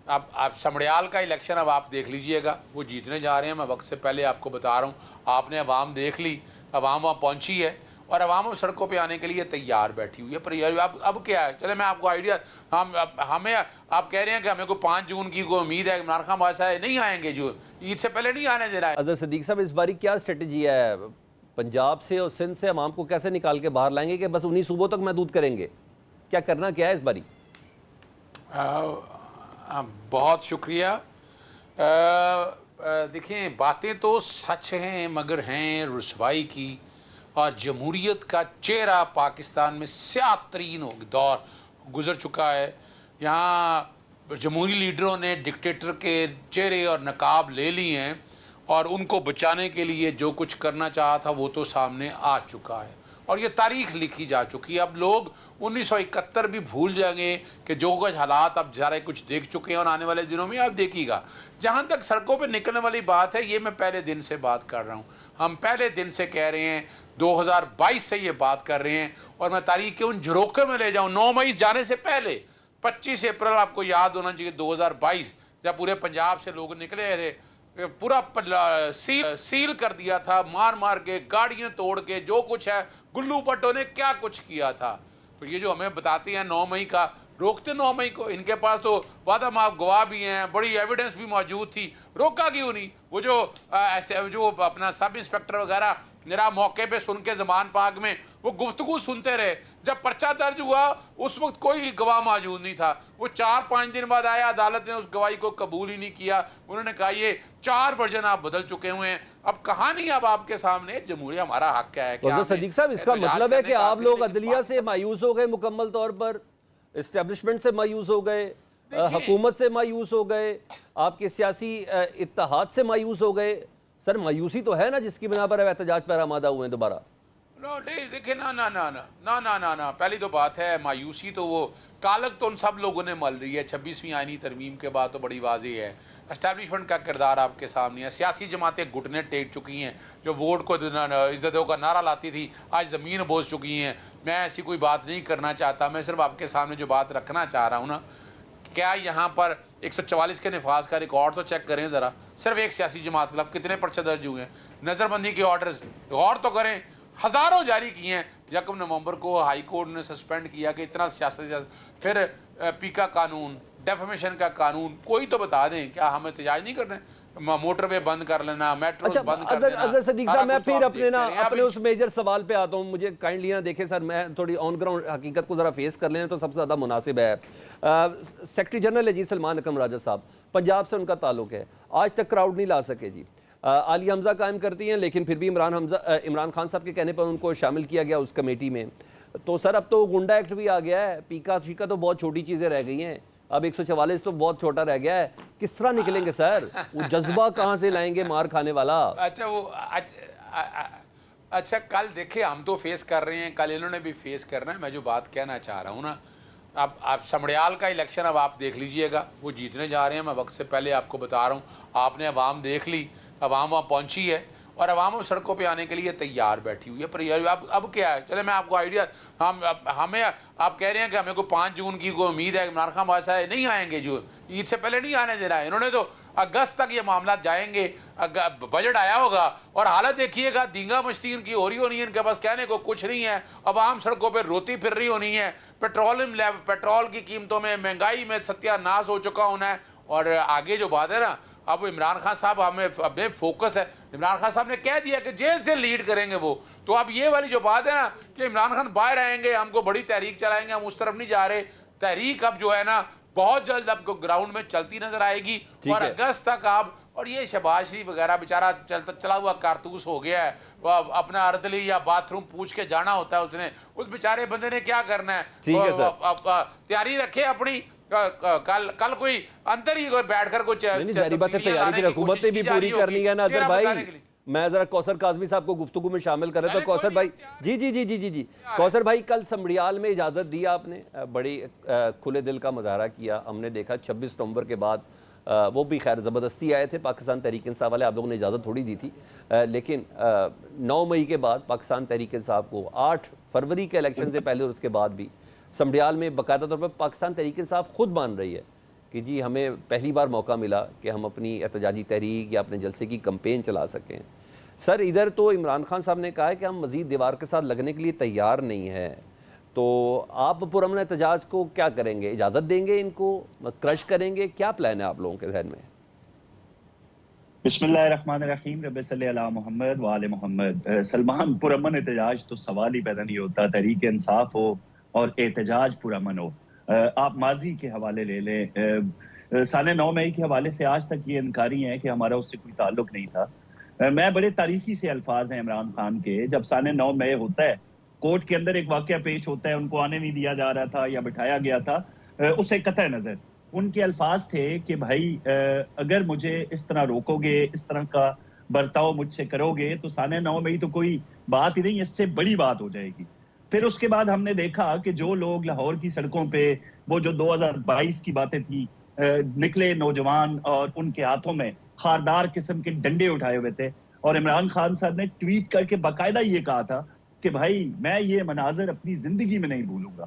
अब समड़ियाल का इलेक्शन अब आप देख लीजिएगा, वो जीतने जा रहे हैं। मैं वक्त से पहले आपको बता रहा हूँ, आपने अवाम देख ली, अवाम वहाँ पहुँची है और अवाम सड़कों पे आने के लिए तैयार बैठी हुई है। पर यार अब क्या है, चले मैं आपको आइडिया, हमें आप कह रहे हैं कि हमें को 5 जून की कोई उम्मीद है, इमरान खान बादशाह नहीं आएंगे, जो ईद से पहले नहीं आने दे रहा है। अजहर सदीक साहब, इस बारी क्या स्ट्रेटजी है? पंजाब से और सिंध से अवाम को कैसे निकाल के बाहर लाएंगे कि बस 19 सूबों तक महदूद करेंगे? क्या करना क्या है इस बारी? बहुत शुक्रिया। देखिए, बातें तो सच हैं मगर हैं रुसवाई की, और जमहूरियत का चेहरा पाकिस्तान में स्याह तरीन दौर गुजर चुका है। यहाँ जमहूरी लीडरों ने डिक्टेटर के चेहरे और नकाब ले लिए हैं और उनको बचाने के लिए जो कुछ करना चाहा था वो तो सामने आ चुका है और ये तारीख लिखी जा चुकी है। अब लोग 1971 भी भूल जाएंगे कि जो कुछ हालात अब सारे कुछ देख चुके हैं और आने वाले दिनों में आप देखिएगा। जहाँ तक सड़कों पे निकलने वाली बात है, ये मैं पहले दिन से बात कर रहा हूँ, हम पहले दिन से कह रहे हैं, 2022 से ये बात कर रहे हैं। और मैं तारीख के उन झरोखे में ले जाऊँ, 9 मई जाने से पहले 25 अप्रैल आपको याद होना चाहिए 2022, जब पूरे पंजाब से लोग निकले थे, पूरा सील कर दिया था, मार मार के, गाड़ियां तोड़ के, जो कुछ है गुल्लू भट्टों ने क्या कुछ किया था। तो ये जो हमें बताते हैं 9 मई का, रोकते 9 मई को, इनके पास तो वादा माफ गवाह भी हैं, बड़ी एविडेंस भी मौजूद थी, रोका क्यों नहीं? वो जो ऐसे जो अपना सब इंस्पेक्टर वगैरह मेरा मौके पे सुन के ज़मान पाक में वो गुफ्तगू सुनते रहे। जब पर्चा दर्ज हुआ उस वक्त कोई गवाह मौजूद नहीं था। वो 4-5 दिन बाद आया, अदालत ने उस गवाही को कबूल ही नहीं किया। उन्होंने कहा ये 4 वर्जन आप बदल चुके हुए हैं, अब कहानी अब आपके सामने, जमहूरियत हमारा हक क्या है। तो सदीक साहब, इसका मतलब है कि आप लोग अदलिया से मायूस हो गए, मुकम्मल तौर पर इस्टेब्लिशमेंट से मायूस हो गए, हुकूमत से मायूस हो गए, आपके सियासी इत्तेहाद से मायूस हो गए। सर, मायूसी तो है ना जिसकी बिना पर एहतजाज पर आमादा हुए हैं दोबारा? नहीं, देखिए, ना ना ना ना ना ना ना ना पहली तो बात है, मायूसी तो वो कालक तो उन सब लोगों ने मल रही है। 26वीं आईनी तरमीम के बाद तो बड़ी वाज़ेह है, एस्टैब्लिशमेंट का किरदार आपके सामने है। सियासी जमातें घुटने टेक चुकी हैं, जो वोट को इज्जतों का नारा लाती थी आज ज़मीन बोझ चुकी हैं। मैं ऐसी कोई बात नहीं करना चाहता, मैं सिर्फ आपके सामने जो बात रखना चाह रहा हूँ ना, क्या यहाँ पर 144 के नफाज का रिकॉर्ड तो चेक करें ज़रा। सिर्फ एक सियासी जमात के खिलाफ कितने पर्चे दर्ज हुए हैं? नज़रबंदी के ऑर्डर्स गौर तो करें, हज़ारों जारी किए हैं। 1 नवंबर को हाई कोर्ट ने सस्पेंड किया कि इतना सियासत। फिर पीका कानून, डेफमेशन का कानून, कोई तो बता दें, क्या हम एहतजाज नहीं कर रहे? मोटरवे बंद कर लेना, मेट्रो बंद कर लेना। अजहर सदीक साहब, मैं फिर अपने उस मेजर सवाल पे आता हूँ। मुझे काइंडली ना देखें सर, मैं थोड़ी ऑन ग्राउंड हकीकत को जरा फेस कर लेना तो सबसे ज्यादा मुनासिब है। सेक्रेटरी जनरल है जी सलमान अकरम राजा साहब, पंजाब से उनका ताल्लुक है, आज तक क्राउड नहीं ला सके जी। आली हमजा कायम करती हैं, लेकिन फिर भी इमरान खान साहब के कहने पर उनको शामिल किया गया उस कमेटी में। तो सर, अब तो गुंडा एक्ट भी आ गया है, पीका शीका तो बहुत छोटी चीज़ें रह गई हैं, अब 144 तो बहुत छोटा रह गया है। किस तरह निकलेंगे सर? वो जज्बा कहाँ से लाएंगे मार खाने वाला? अच्छा, कल देखे, हम तो फेस कर रहे हैं, कल इन्होंने भी फेस करना है। मैं जो बात कहना चाह रहा हूँ ना, अब आप समड़ियाल का इलेक्शन अब आप देख लीजिएगा, वो जीतने जा रहे हैं। मैं वक्त से पहले आपको बता रहा हूँ, आपने अवाम देख ली, अवाम वहाँ पहुँची है और अवाम सड़कों पे आने के लिए तैयार बैठी हुई है। पर यार अब क्या है, चले मैं आपको आइडिया, हमें आप कह रहे हैं कि हमें को 5 जून की कोई उम्मीद है, इमरान खान बादशाह नहीं आएंगे, जो ईद से पहले नहीं आने दे रहा है। इन्होंने तो अगस्त तक ये मामला जाएंगे, बजट आया होगा और हालत देखिएगा, दींगा मस्ती इनकी हो रही होनी है, इनके पास कहने को कुछ नहीं है। अवाम सड़कों पर रोती फिर रही होनी है, पेट्रोल की कीमतों में, महंगाई में सत्यानाश हो चुका होना है। और आगे जो बात है ना, अब इमरान खान साहब हमें फोकस है, इमरान खान साहब ने कह दिया कि जेल से लीड करेंगे वो। तो अब ये वाली जो बात है ना कि इमरान खान बाहर आएंगे, हमको बड़ी तहरीक चलाएंगे, हम उस तरफ नहीं जा रहे। तहरीक अब जो है ना बहुत जल्द आपको ग्राउंड में चलती नजर आएगी और अगस्त तक आप, और ये शहबाज शरीफ वगैरह बेचारा चला हुआ कारतूस हो गया है, अपना अर्दली या बाथरूम पूछ के जाना होता है उसने, उस बेचारे बंदे ने क्या करना है? तैयारी रखे अपनी, कल कोई अंदर ही कोई बैठकर कुछ तैयारी हुकूमत ने भी पूरी करनी है ना। अदर भाई, मैं जरा कौसर काजमी साहब को गुफ्तगू में शामिल करें तो कौसर भाई, जी जी जी जी जी जी कौसर भाई, कल समड़ियाल में इजाज़त दी आपने, बड़ी खुले दिल का मुजाहरा किया, हमने देखा 26 नवंबर के बाद, वो भी खैर ज़बरदस्ती आए थे, पाकिस्तान तहरीक इंसाफ वाले, आप लोगों ने इजाज़त थोड़ी दी थी, लेकिन 9 मई के बाद पाकिस्तान तहरीक इंसाफ को 8 फरवरी के इलेक्शन से पहले और उसके बाद भी समड़ियाल में बाकायदा तौर पर पाकिस्तान तहरीक इंसाफ खुद मान रही है कि जी हमें पहली बार मौका मिला कि हम अपनी एहतजाजी तहरीक या अपने जलसे की कंपेन चला सकें। सर इधर तो इमरान खान साहब ने कहा है कि हम मज़ीद दीवार के साथ लगने के लिए तैयार नहीं हैं, तो आप पुरअमन एहतजाज को क्या करेंगे? इजाज़त देंगे, इनको क्रश करेंगे? क्या प्लान है आप लोगों के जहन में? बिस्मिल्लाहिर्रहमानिर्रहीम, रब्बि सल्लि अला मुहम्मद व आले मुहम्मद। सलमान, पुरअमन एहतजाज तो सवाल ही पैदा नहीं होता। तहरीक इंसाफ हो और एहतजाज पुरअमन हो। आप माजी के हवाले ले लें, साल 9 मई के हवाले से आज तक ये इनकारी है कि हमारा उससे कोई ताल्लुक नहीं था। मैं बड़े तारीखी से अल्फाज हैं इमरान खान के। जब साल 9 मई होता है, कोर्ट के अंदर एक वाकया पेश होता है, उनको आने नहीं दिया जा रहा था या बिठाया गया था, उससे कतई नजर उनके अल्फाज थे कि भाई अगर मुझे इस तरह रोकोगे, इस तरह का बर्ताव मुझसे करोगे तो साल 9 मई तो कोई बात ही नहीं, इससे बड़ी बात हो जाएगी। फिर उसके बाद हमने देखा कि जो लोग लाहौर की सड़कों पे, वो जो 2022 की बातें थी, निकले नौजवान और उनके हाथों में खारदार किस्म के डंडे उठाए हुए थे, और इमरान खान साहब ने ट्वीट करके बाकायदा ये कहा था कि भाई मैं ये मनाजर अपनी जिंदगी में नहीं भूलूंगा।